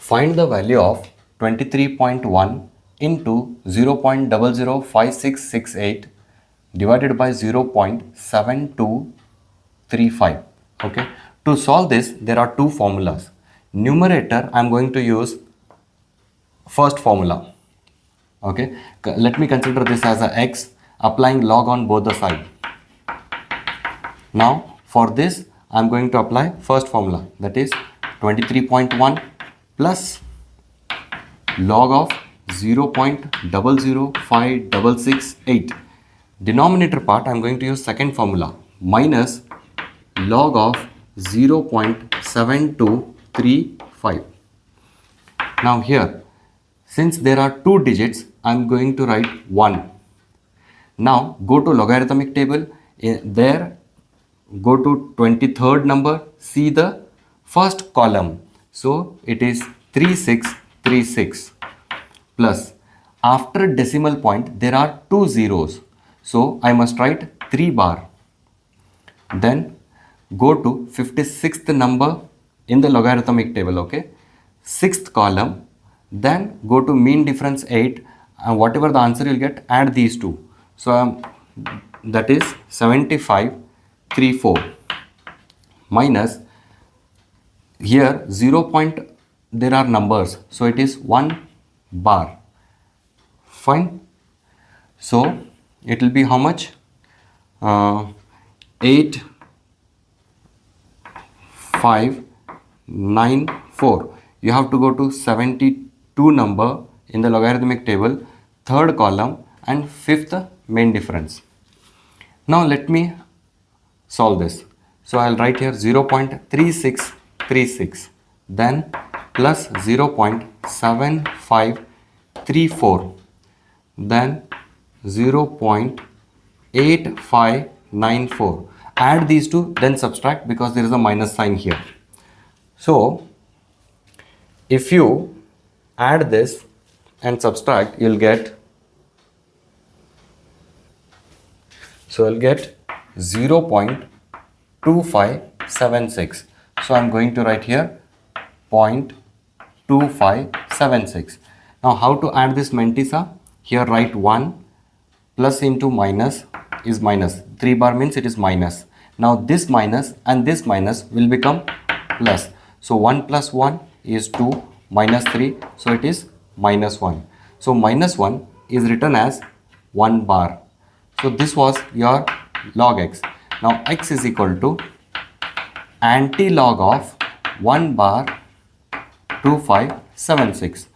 Find the value of 23.1 into 0.005668 divided by 0.7235. Okay. To solve this, there are two formulas. Numerator, I am going to use first formula. Okay. Let me consider this as a x, applying log on both the sides. Now, for this, I am going to apply first formula, that is 23.1 plus log of 0.005668. Denominator part, I am going to use second formula, minus log of 0.7235. Now here, since there are two digits, I am going to write 1. Now go to logarithmic table. There, go to 23rd number, see the first column. So it is 3636 plus, after decimal point there are two zeros, so I must write 3 bar. Then go to 56th number in the logarithmic table, okay, 6th column. Then go to mean difference 8, and whatever the answer you'll get, add these two. So that is 7534 minus, here 0 point, there are numbers, so it is 1 bar. Fine. So it will be how much? 8594. You have to go to 72 number in the logarithmic table, third column and fifth main difference. Now let me solve this. So I'll write here 0.3636, then plus 0.7534, then 0.8594. Add these two, then subtract, because there is a minus sign here. So if you add this and subtract, you'll get, so I'll get 0.2576. So I'm going to write here 0.2576. Now how to add this mantissa? Here write 1 plus into minus is minus. 3 bar means it is minus. Now this minus and this minus will become plus. So 1 plus 1 is 2, minus 3, so it is minus 1. So minus 1 is written as 1 bar. So this was your log x. Now x is equal to anti-log of 1 bar 2576.